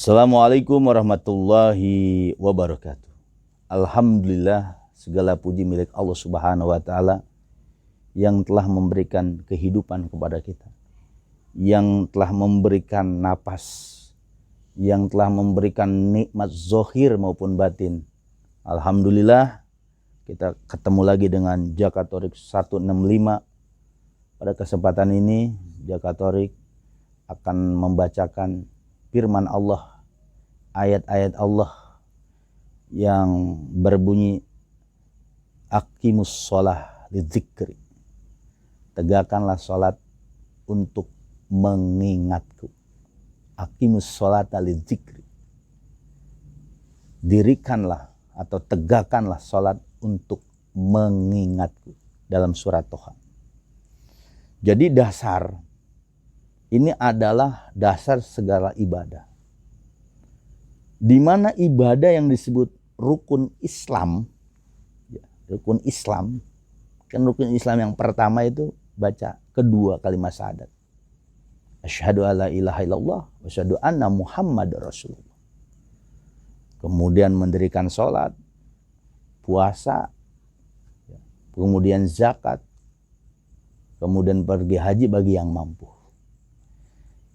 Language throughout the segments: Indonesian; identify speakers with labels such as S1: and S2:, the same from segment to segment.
S1: Assalamualaikum warahmatullahi wabarakatuh. Alhamdulillah, segala puji milik Allah Subhanahu wa Ta'ala yang telah memberikan kehidupan kepada kita, yang telah memberikan napas, yang telah memberikan nikmat zahir maupun batin. Alhamdulillah, kita ketemu lagi dengan Jakatorik 165. Pada kesempatan ini Jakatorik akan membacakan firman Allah, ayat-ayat Allah yang berbunyi aqimus sholah lidzikri, tegakkanlah sholat untuk mengingatku. Aqimus sholata lidzikri, dirikanlah atau tegakkanlah sholat untuk mengingatku, dalam surat Toha. Jadi dasar ini adalah dasar segala ibadah. Di mana ibadah yang disebut rukun Islam, rukun Islam, kan rukun Islam yang pertama itu baca kedua kalimat syahadat. Asyhadu alla ilaha illallah wa asyhadu anna Muhammad Rasulullah. Kemudian mendirikan sholat, puasa, kemudian zakat, kemudian pergi haji bagi yang mampu.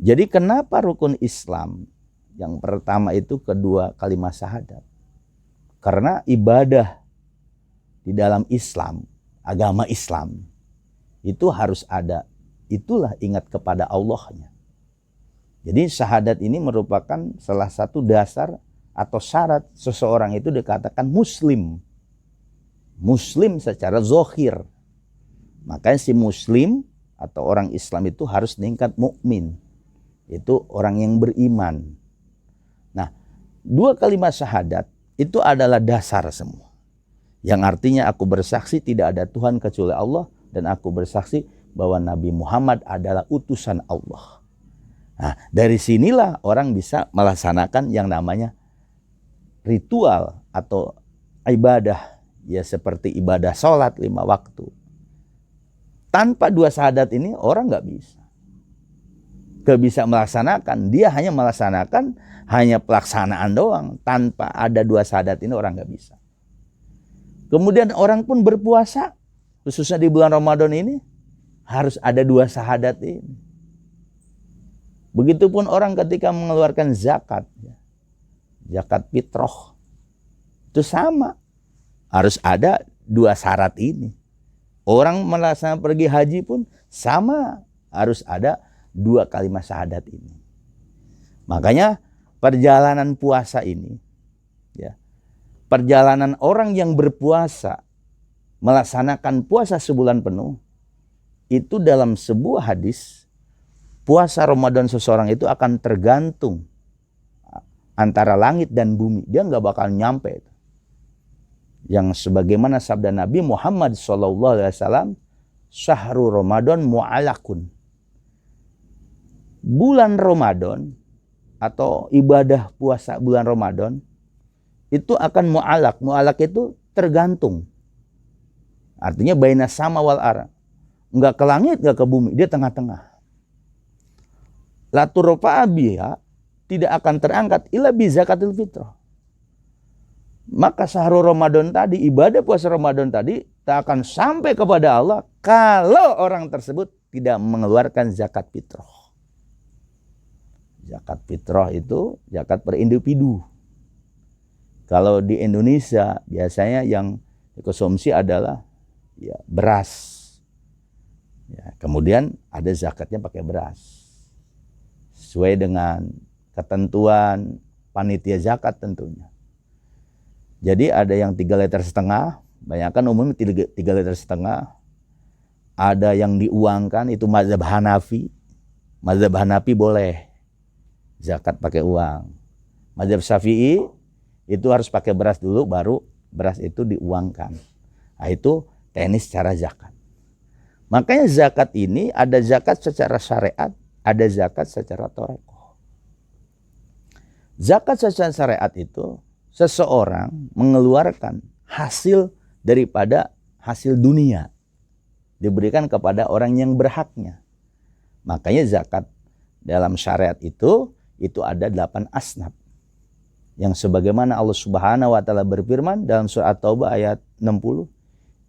S1: Jadi kenapa rukun Islam yang pertama itu kedua kalimat syahadat? Karena ibadah di dalam Islam, agama Islam itu harus ada. Itulah ingat kepada Allahnya. Jadi syahadat ini merupakan salah satu dasar atau syarat seseorang itu dikatakan muslim. Muslim secara zahir. Makanya si muslim atau orang Islam itu harus tingkat mukmin. Itu orang yang beriman. Nah, dua kalimat syahadat itu adalah dasar semua. Yang artinya aku bersaksi tidak ada Tuhan kecuali Allah, dan aku bersaksi bahwa Nabi Muhammad adalah utusan Allah. Nah, dari sinilah orang bisa melaksanakan yang namanya ritual atau ibadah, ya seperti ibadah sholat 5 waktu. Tanpa dua syahadat ini orang nggak bisa. Gak bisa melaksanakan, dia hanya melaksanakan hanya pelaksanaan doang, tanpa ada dua syahadat ini orang gak bisa. Kemudian orang pun berpuasa, khususnya di bulan Ramadan ini harus ada dua syahadat ini. Begitupun orang ketika mengeluarkan zakat, zakat fitrah, itu sama, harus ada dua syarat ini. Orang melaksanakan pergi haji pun sama, harus ada dua kalimat syahadat ini. Makanya perjalanan puasa ini, ya, perjalanan orang yang berpuasa melaksanakan puasa sebulan penuh, itu dalam sebuah hadis, puasa Ramadan seseorang itu akan tergantung antara langit dan bumi. Dia nggak bakal nyampe. Yang sebagaimana sabda Nabi Muhammad SAW, syahrul Ramadan mu'alakun. Bulan Ramadan atau ibadah puasa bulan Ramadan itu akan mu'alak. Mu'alak itu tergantung. Artinya baina sama wal ara. Enggak ke langit, enggak ke bumi. Dia tengah-tengah. La turfa'a biha, tidak akan terangkat illa bi zakatil fitrah. Maka syahrul Ramadan tadi, ibadah puasa Ramadan tadi tak akan sampai kepada Allah kalau orang tersebut tidak mengeluarkan zakat fitrah. Zakat fitrah itu zakat per individu. Kalau di Indonesia biasanya yang dikonsumsi adalah ya, beras. Ya, kemudian ada zakatnya pakai beras. Sesuai dengan ketentuan panitia zakat tentunya. Jadi ada yang 3,5 liter, banyakkan umumnya 3,5 liter. Ada yang diuangkan, itu mazhab Hanafi. Mazhab Hanafi boleh zakat pakai uang. Mazhab Syafi'i itu harus pakai beras dulu, baru beras itu diuangkan. Nah, itu teknis cara zakat. Makanya zakat ini ada zakat secara syariat, ada zakat secara torekoh. Zakat secara syariat itu seseorang mengeluarkan hasil daripada hasil dunia, diberikan kepada orang yang berhaknya. Makanya zakat dalam syariat itu ada 8 asnaf. Yang sebagaimana Allah Subhanahu wa taala berfirman dalam surat At-Taubah ayat 60,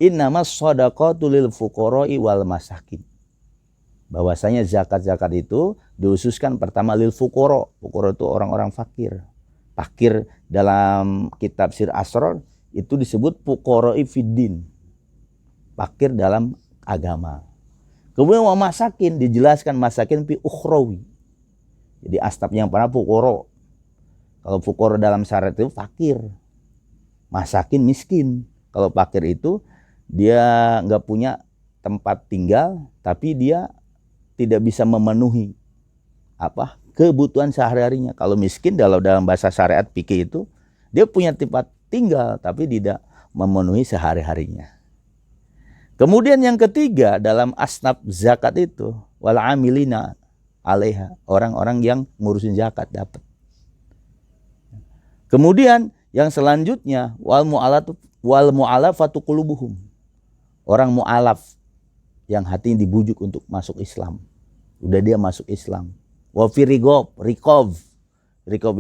S1: innamas shadaqatu lil fuqara'i wal masakin. Bahwasanya zakat-zakat itu dihususkan pertama lil fuqara. Fuqara itu orang-orang fakir. Fakir dalam kitab Sir Asrar itu disebut fuqara'i fiddin. Fakir dalam agama. Kemudian wa masakin dijelaskan masakin fi ukhrawi. Jadi asnafnya yang pertama fuqara. Kalau fuqara dalam syarat itu fakir. Masakin miskin. Kalau fakir itu dia nggak punya tempat tinggal, tapi dia tidak bisa memenuhi kebutuhan sehari-harinya. Kalau miskin dalam bahasa syariat fikih itu dia punya tempat tinggal tapi tidak memenuhi sehari-harinya. Kemudian yang ketiga dalam asnaf zakat itu wal amilina alaiha, orang-orang yang ngurusin zakat dapat. Kemudian yang selanjutnya wal mu'alafatu qulubuhum. Orang mu'alaf yang hatinya dibujuk untuk masuk Islam. Udah dia masuk Islam. Wa fi riqab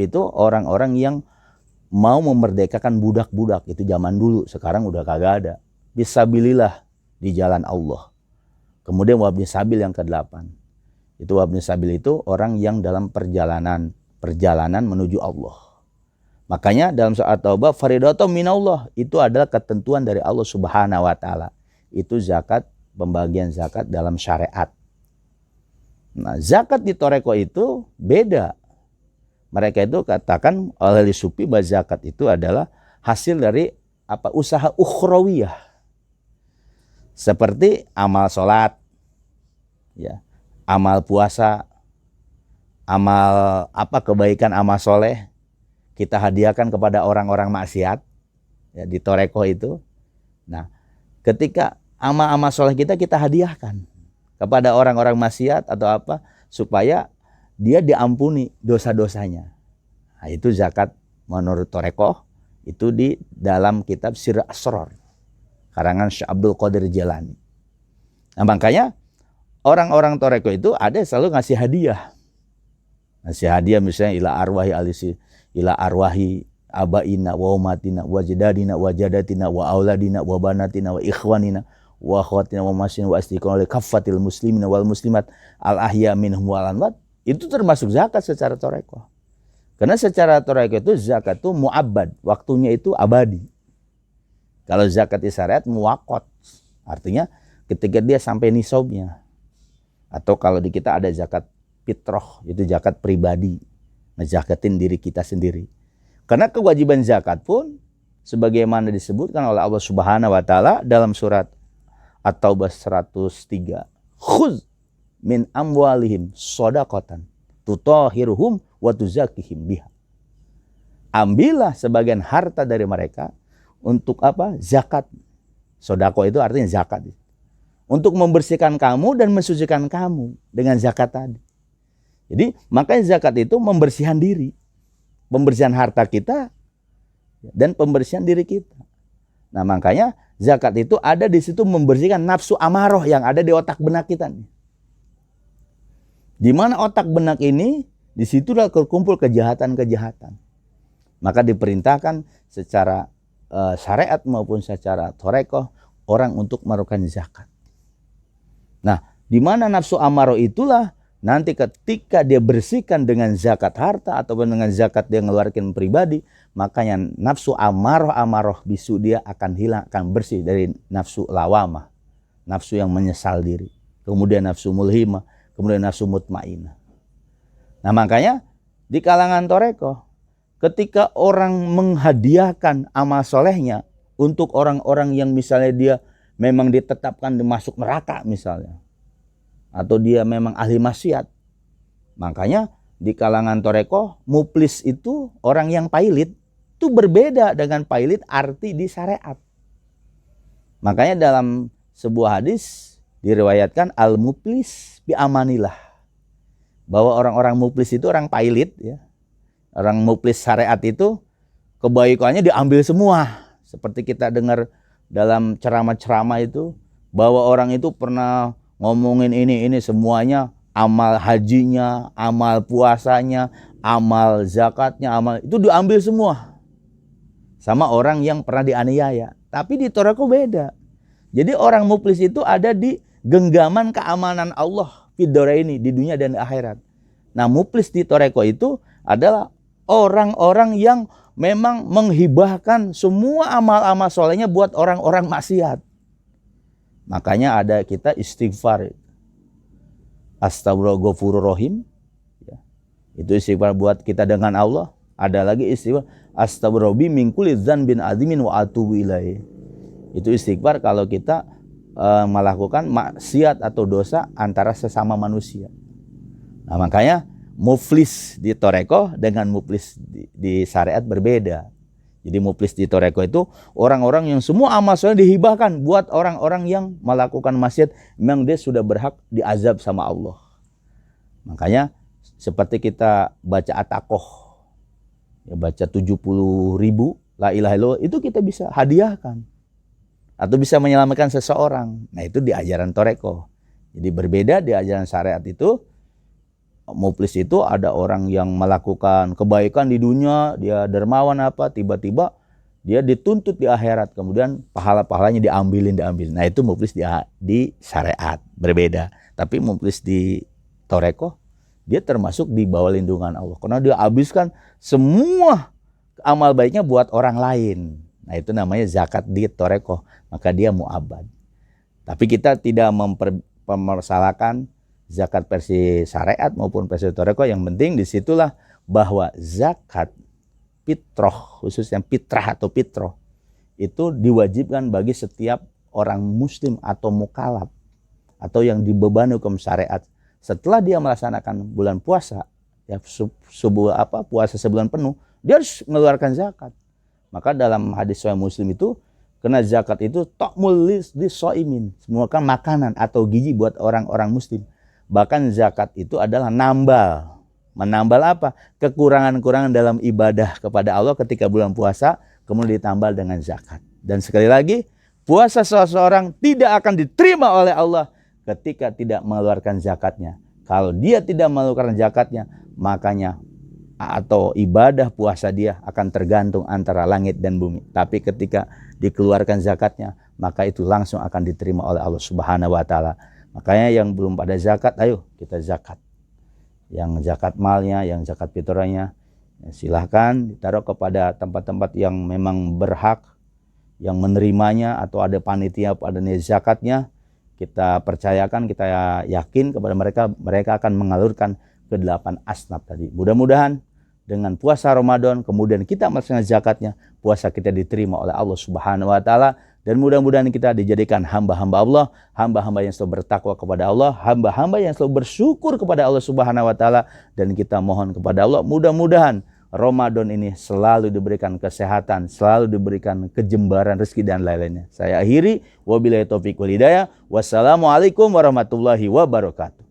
S1: itu orang-orang yang mau memerdekakan budak-budak. Itu zaman dulu, sekarang udah kagak ada. Bisabilillah, di jalan Allah. Kemudian wabni sabil yang ke-8. Itu wabni sabil itu orang yang dalam perjalanan menuju Allah. Makanya dalam surat Taubah faridatun minallah, itu adalah ketentuan dari Allah Subhanahu wa taala. Itu zakat, pembagian zakat dalam syariat. Nah, zakat di Toreko itu beda. Mereka itu katakan oleh Sufi bahwa zakat itu adalah hasil dari usaha ukhrawiyah. Seperti amal sholat, ya, amal puasa, amal kebaikan, amal soleh. Kita hadiahkan kepada orang-orang maksiat ya, di Toreko itu. Nah, ketika amal-amal soleh kita hadiahkan kepada orang-orang maksiat atau supaya dia diampuni dosa-dosanya. Nah, itu zakat menurut Toreko itu di dalam kitab Sir Asrar karangan Syekh Abdul Qadir Jilani. Nah, makanya orang-orang Toreko itu ada selalu ngasih hadiah. Ngasih hadiah misalnya ila arwahi abaina wa umatina wa jadadina wa jadatina wa auladina wa banatina wa ikhwanina wa akhwatina wa masin wa istiqomah li kaffatil muslimina wal muslimat al ahya minhum wal amwat. Itu termasuk zakat secara Toreko. Karena secara Toreko itu zakat itu mu'abbad, waktunya itu abadi. Kalau zakat di syariat muwaqat, artinya ketika dia sampai nisabnya. Atau kalau di kita ada zakat fitrah, itu zakat pribadi. Ngezakatin diri kita sendiri. Karena kewajiban zakat pun sebagaimana disebutkan oleh Allah Subhanahu wa taala dalam surat At-Taubah 103. Khudz min amwalihim shadaqatan tutahhiruhum wa tuzakkihim biha. Ambillah sebagian harta dari mereka untuk zakat. Sodako itu artinya zakat. Untuk membersihkan kamu dan mensucikan kamu dengan zakat tadi. Jadi makanya zakat itu membersihkan diri, pembersihan harta kita dan pembersihan diri kita. Nah, makanya zakat itu ada di situ membersihkan nafsu amaroh yang ada di otak benak kita nih. Di mana otak benak ini, di situlah terkumpul kejahatan-kejahatan. Maka diperintahkan secara syariat maupun secara Toreko orang untuk melakukan zakat. Nah, di mana nafsu amaroh itulah nanti ketika dia bersihkan dengan zakat harta ataupun dengan zakat dia ngeluarkan pribadi, makanya nafsu amaroh bisu dia akan hilang, akan bersih dari nafsu lawamah, nafsu yang menyesal diri, kemudian nafsu mulhimah, kemudian nafsu mutmainah. Nah, makanya di kalangan Toreko, ketika orang menghadiahkan amal solehnya untuk orang-orang yang misalnya dia memang ditetapkan masuk neraka misalnya, atau dia memang ahli maksiat. Makanya di kalangan Toreko, muplis itu orang yang pailit. Itu berbeda dengan pailit arti di syariat. Makanya dalam sebuah hadis diriwayatkan al-muplis bi amanillah. Bahwa orang-orang muplis itu orang pailit ya. Orang muplis syariat itu kebaikannya diambil semua. Seperti kita dengar dalam ceramah-ceramah itu bahwa orang itu pernah ngomongin ini semuanya amal hajinya, amal puasanya, amal zakatnya, amal itu diambil semua sama orang yang pernah dianiaya. Tapi di Toreko beda. Jadi orang muflis itu ada di genggaman keamanan Allah ini di dunia dan di akhirat. Nah, muflis di Toreko itu adalah orang-orang yang memang menghibahkan semua amal-amal solehnya buat orang-orang maksiat. Makanya ada kita istighfar. Astagfirullahaladzim. Ya. Itu istighfar buat kita dengan Allah. Ada lagi istighfar. Astagfirullah min kulli dzanbin adzimin wa atubu ilaihi. Itu istighfar kalau kita melakukan maksiat atau dosa antara sesama manusia. Nah, makanya muflis di Toreko dengan muflis di syariat berbeda. Jadi muflis di Toreko itu orang-orang yang semua amal soleh dihibahkan buat orang-orang yang melakukan maksiat, memang dia sudah berhak diazab sama Allah. Makanya seperti kita baca At-Taqoh, ya baca 70.000 la ilaha illallah, itu kita bisa hadiahkan atau bisa menyelamatkan seseorang. Nah, itu di ajaran Toreko. Jadi berbeda di ajaran syariat itu. Muflis itu ada orang yang melakukan kebaikan di dunia, dia dermawan apa, tiba-tiba dia dituntut di akhirat, kemudian pahala-pahalanya diambil. Nah, itu muflis di syariat, berbeda. Tapi muflis di Toreko, dia termasuk di bawah lindungan Allah, karena dia habiskan semua amal baiknya buat orang lain. Nah, itu namanya zakat di Toreko, maka dia mu'abad. Tapi kita tidak mempermasalahkan zakat versi syariat maupun versi Toreko. Yang penting disitulah bahwa zakat fitroh, khususnya fitrah atau fitroh, itu diwajibkan bagi setiap orang muslim atau mukallaf atau yang dibebani hukum syariat setelah dia melaksanakan bulan puasa, ya puasa sebulan penuh, dia harus mengeluarkan zakat. Maka dalam hadis Sahih Muslim itu, karena zakat itu ta'mul lis-shaimin, semua kan makanan atau gizi buat orang-orang muslim. Bahkan zakat itu adalah menambal apa? Kekurangan-kekurangan dalam ibadah kepada Allah ketika bulan puasa, kemudian ditambal dengan zakat. Dan sekali lagi, puasa seseorang tidak akan diterima oleh Allah ketika tidak mengeluarkan zakatnya. Kalau dia tidak mengeluarkan zakatnya, makanya atau ibadah puasa dia akan tergantung antara langit dan bumi. Tapi ketika dikeluarkan zakatnya, maka itu langsung akan diterima oleh Allah Subhanahu wa taala. Makanya yang belum pada zakat, ayo kita zakat. Yang zakat malnya, yang zakat fitrahnya, ya silahkan ditaruh kepada tempat-tempat yang memang berhak, yang menerimanya, atau ada panitia pada zakatnya. Kita percayakan, kita yakin kepada mereka akan mengalurkan ke 8 asnaf tadi. Mudah-mudahan dengan puasa Ramadan, kemudian kita melaksanakan zakatnya, puasa kita diterima oleh Allah Subhanahu wa taala. Dan mudah-mudahan kita dijadikan hamba-hamba Allah, hamba-hamba yang selalu bertakwa kepada Allah, hamba-hamba yang selalu bersyukur kepada Allah Subhanahu wa taala. Dan kita mohon kepada Allah, mudah-mudahan Ramadan ini selalu diberikan kesehatan, selalu diberikan kejembaran rezeki dan lain-lainnya. Saya akhiri, wabillahi taufiq wal hidayah. Wassalamualaikum warahmatullahi wabarakatuh.